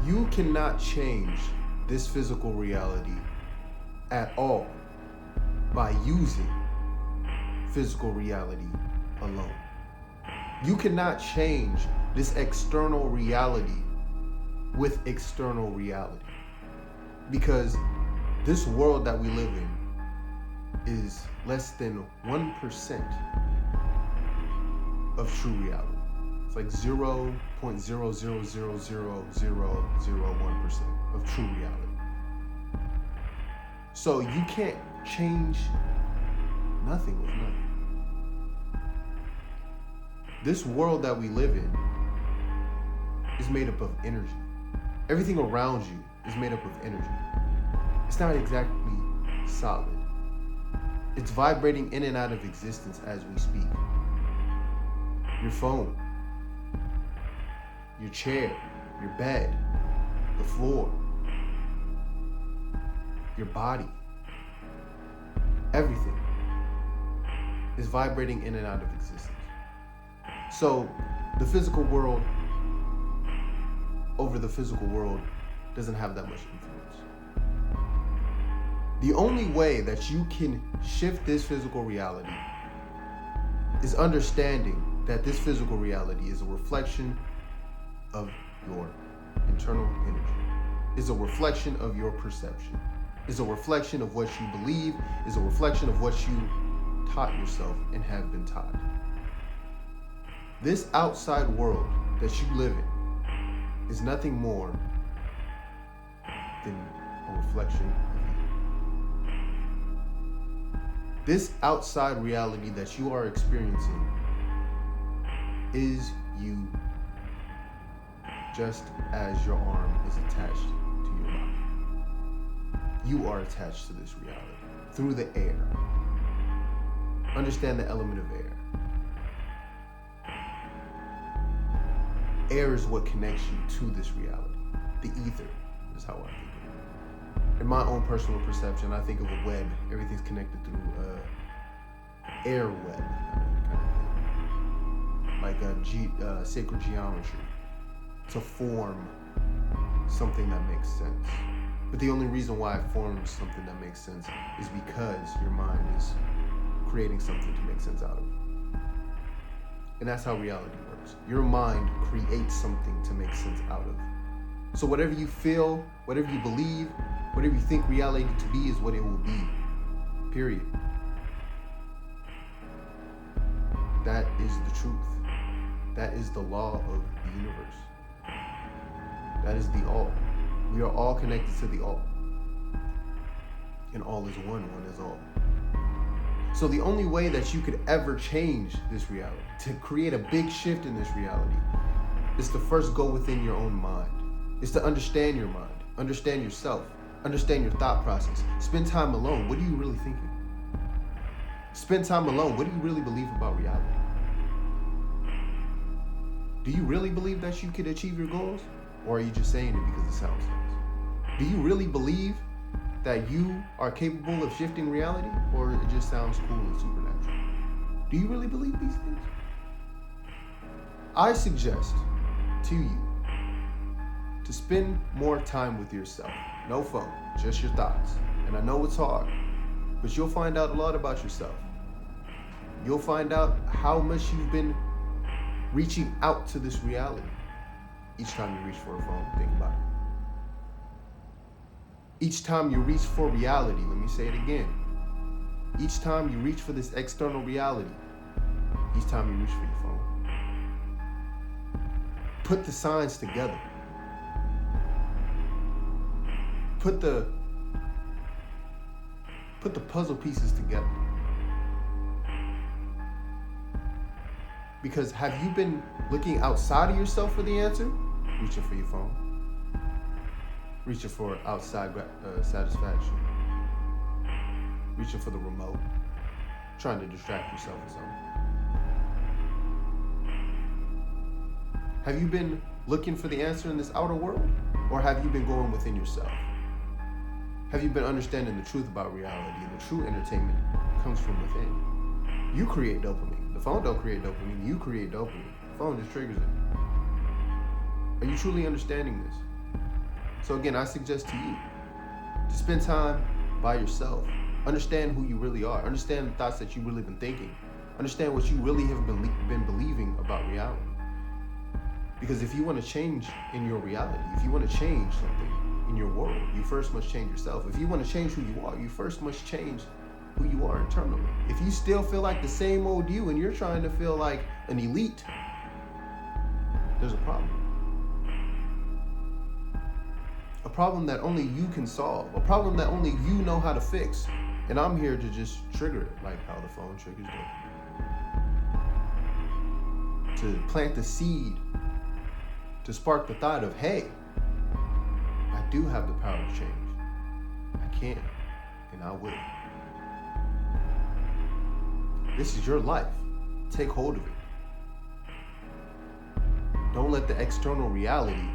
You cannot change this physical reality at all by using physical reality alone. You cannot change this external reality with external reality, because this world that we live in is less than 1% of true reality. It's like 0.0000001% of true reality. So you can't change nothing with nothing. This world that we live in is made up of energy. Everything around you is made up of energy. It's not exactly solid. It's vibrating in and out of existence as we speak. Your phone, your chair, your bed, the floor, your body, everything is vibrating in and out of existence. So the physical world over the physical world doesn't have that much influence. The only way that you can shift this physical reality is understanding that this physical reality is a reflection of your internal energy, is a reflection of your perception, is a reflection of what you believe, is a reflection of what you taught yourself and have been taught. This outside world that you live in is nothing more than a reflection of you. This outside reality that you are experiencing is you, just as your arm is attached to your body. You are attached to this reality through the air. Understand the element of air. Air is what connects you to this reality. The ether is how I think of it. In my own personal perception, I think of a web. Everything's connected through air web kind of thing. Like a sacred geometry to form something that makes sense. But the only reason why it forms something that makes sense is because your mind is creating something to make sense out of. And that's how reality works. Your mind creates something to make sense out of. So whatever you feel, whatever you believe, whatever you think reality to be is what it will be. Period. That is the truth. That is the law of the universe. That is the all. We are all connected to the all. And all is one, one is all. So the only way that you could ever change this reality, to create a big shift in this reality, is to first go within your own mind. Is to understand your mind, understand yourself, understand your thought process. Spend time alone. What are you really thinking? Spend time alone. What do you really believe about reality? Do you really believe that you could achieve your goals? Or are you just saying it because it sounds nice? Do you really believe that you are capable of shifting reality? Or it just sounds cool and supernatural? Do you really believe these things? I suggest to you to spend more time with yourself. No phone, just your thoughts. And I know it's hard, but you'll find out a lot about yourself. You'll find out how much you've been reaching out to this reality. Each time you reach for a phone, think about it. Each time you reach for reality, let me say it again. Each time you reach for this external reality, each time you reach for your phone, put the signs together. Put the puzzle pieces together. Because have you been looking outside of yourself for the answer? Reaching for your phone. Reaching for outside satisfaction. Reaching for the remote. Trying to distract yourself or something. Have you been looking for the answer in this outer world? Or have you been going within yourself? Have you been understanding the truth about reality? And the true entertainment comes from within. You create dopamine. The phone don't create dopamine. You create dopamine. The phone just triggers it. Are you truly understanding this? So again, I suggest to you to spend time by yourself. Understand who you really are. Understand the thoughts that you really been thinking. Understand what you really have been believing about reality. Because if you want to change in your reality, if you want to change something in your world, you first must change yourself. If you want to change who you are, you first must change who you are internally. If you still feel like the same old you and you're trying to feel like an elite, there's a problem. A problem that only you can solve. A problem that only you know how to fix. And I'm here to just trigger it, like how the phone triggers it. To plant the seed, to spark the thought of, hey, I do have the power to change. I can, and I will. This is your life. Take hold of it. Don't let the external reality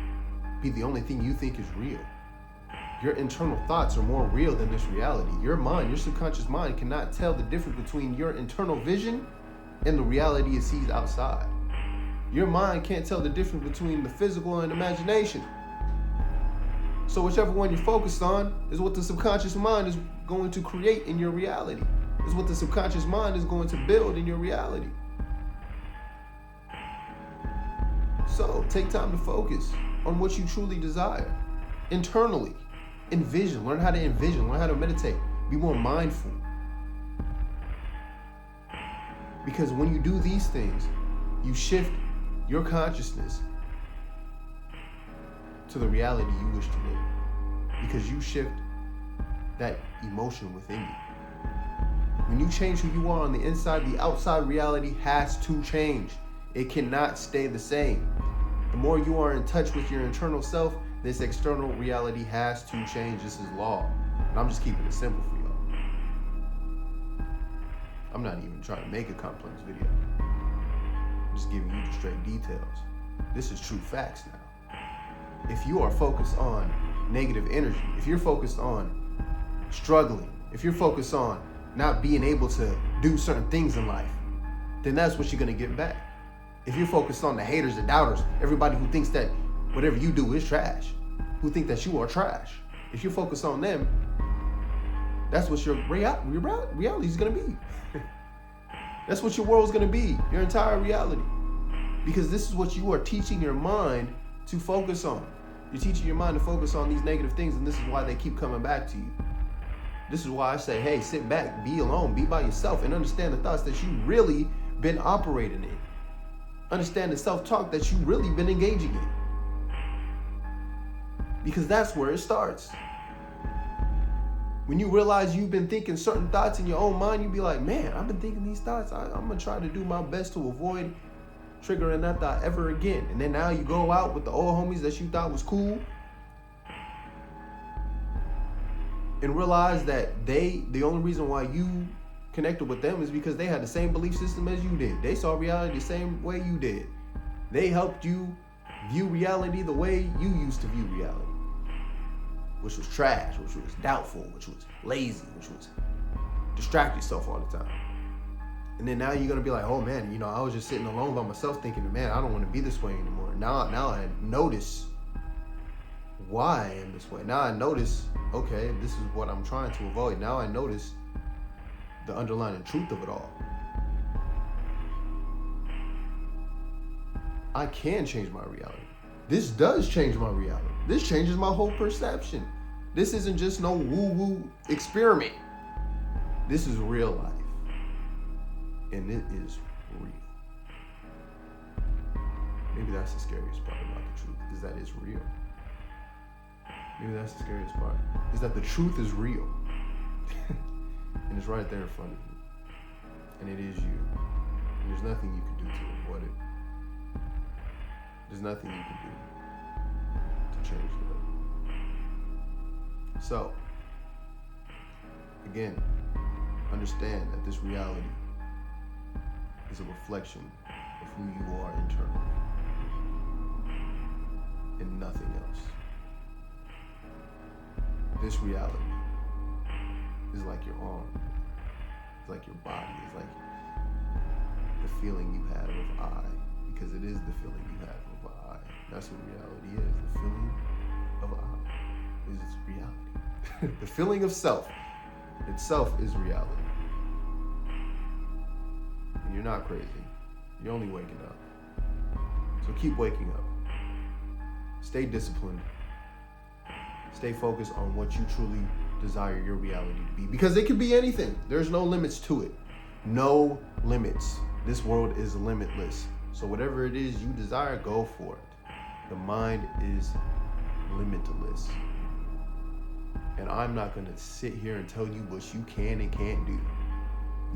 be the only thing you think is real. Your internal thoughts are more real than this reality. Your mind, your subconscious mind, cannot tell the difference between your internal vision and the reality it sees outside. Your mind can't tell the difference between the physical and imagination. So whichever one you're focused on is what the subconscious mind is going to create in your reality. Is what the subconscious mind is going to build in your reality. So take time to focus on what you truly desire internally. Envision, learn how to envision, learn how to meditate, be more mindful. Because when you do these things, you shift your consciousness to the reality you wish to live. Because you shift that emotion within you. When you change who you are on the inside, the outside reality has to change. It cannot stay the same. The more you are in touch with your internal self, this external reality has to change. This is law. And I'm just keeping it simple for y'all. I'm not even trying to make a complex video. I'm just giving you the straight details. This is true facts now. If you are focused on negative energy, if you're focused on struggling, if you're focused on not being able to do certain things in life, then that's what you're going to get back. If you're focused on the haters, the doubters, everybody who thinks that whatever you do is trash, who think that you are trash, if you focus on them, that's what your reality is going to be. That's what your world is going to be, your entire reality. Because this is what you are teaching your mind to focus on. You're teaching your mind to focus on these negative things, and this is why they keep coming back to you. This is why I say, hey, sit back, be alone, be by yourself, and understand the thoughts that you really been operating in. Understand the self-talk that you really been engaging in. Because that's where it starts. When you realize you've been thinking certain thoughts in your own mind, you be like, man, I've been thinking these thoughts. I'm going to try to do my best to avoid triggering that thought ever again. And then now you go out with the old homies that you thought was cool and realize that the only reason why you connected with them is because they had the same belief system as you did. They saw reality the same way you did. They helped you view reality the way you used to view reality, which was trash, which was doubtful, which was lazy, which was distract yourself all the time. And then now you're going to be like, oh man, I was just sitting alone by myself thinking, man, I don't want to be this way anymore. Now I notice why I am this way. Now I notice, okay, this is what I'm trying to avoid. Now I notice the underlying truth of it all. I can change my reality. This does change my reality. This changes my whole perception. This isn't just no woo-woo experiment. This is real life. And it is real. Maybe that's the scariest part about the truth, is that it's real. Maybe that's the scariest part, is that the truth is real. And it's right there in front of you. And it is you. And there's nothing you can do to avoid it. There's nothing you can do to change that. So, again, understand that this reality is a reflection of who you are internally and nothing else. This reality is like your arm, it's like your body, it's like the feeling you have of I, because it is the feeling you have of I. That's what reality is, the feeling of I. is reality. The feeling of self itself is reality. And you're not crazy. You're only waking up. So keep waking up. Stay disciplined. Stay focused on what you truly desire your reality to be. Because it could be anything. There's no limits to it. No limits. This world is limitless. So whatever it is you desire, go for it. The mind is limitless. And I'm not going to sit here and tell you what you can and can't do.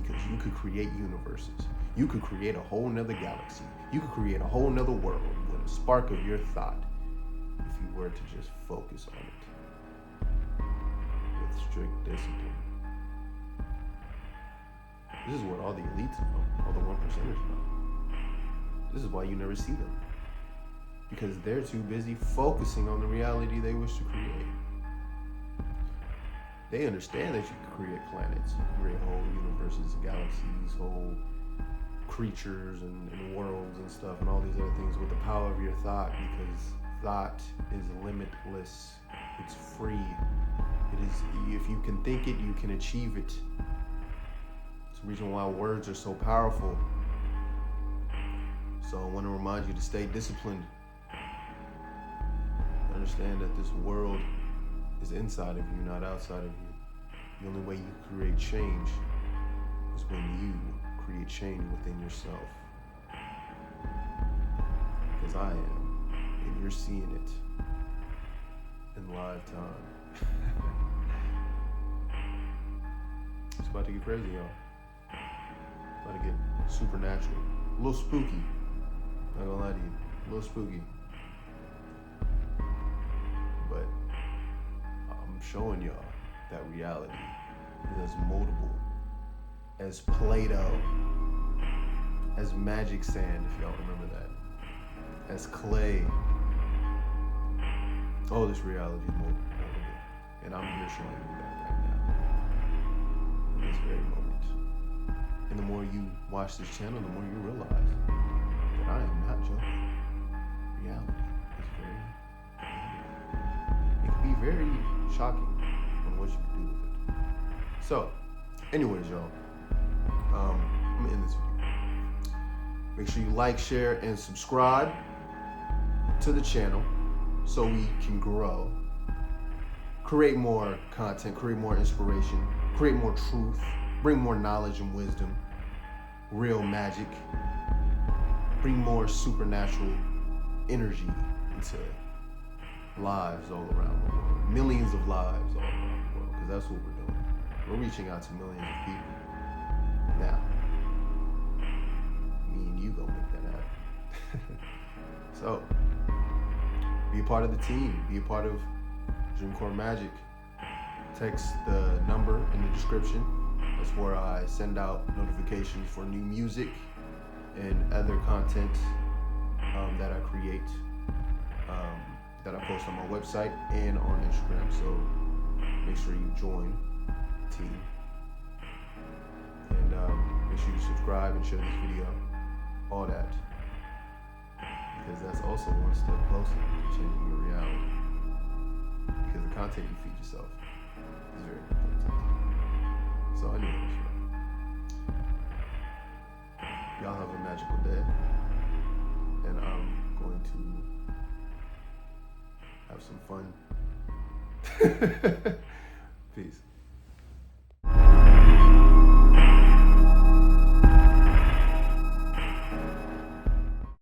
Because you could create universes. You could create a whole nother galaxy. You could create a whole nother world with a spark of your thought if you were to just focus on it with strict discipline. This is what all the elites know, all the 1%ers know. This is why you never see them. Because they're too busy focusing on the reality they wish to create. They understand that you can create planets, you can create whole universes, galaxies, whole creatures and worlds and stuff and all these other things with the power of your thought, because thought is limitless. It's free. It is, if you can think it, you can achieve it. It's the reason why words are so powerful. So I want to remind you to stay disciplined. Understand that this world is inside of you, not outside of you. The only way you create change is when you create change within yourself. Because I am, and you're seeing it in live time. It's about to get crazy, y'all. It's about to get supernatural. A little spooky. Not gonna lie to you. A little spooky. But I'm showing y'all that reality is as moldable as Play-Doh, as magic sand, if y'all remember that, as clay. Oh, this reality is moldable. And I'm here showing you that right now, in this very moment. And the more you watch this channel, the more you realize that I am not joking. Reality is very shocking on what you can do with it. So, anyways, y'all, I'm gonna end this video. Make sure you like, share, and subscribe to the channel so we can grow, create more content, create more inspiration, create more truth, bring more knowledge and wisdom, real magic, bring more supernatural energy into lives all around the world, millions of lives all around the world, because that's what we're doing. We're reaching out to millions of people. Now, me and you gonna make that happen. So, be a part of the team, be a part of DREAMCOREmagick. Text the number in the description. That's where I send out notifications for new music and other content that I create, that I post on my website and on Instagram. So make sure you join the team. And make sure you subscribe and share this video. All that. Because that's also one step closer to changing your reality. Because the content you feed yourself is very important. So anyways, y'all have a magical day. And I'm going to have some fun. Peace.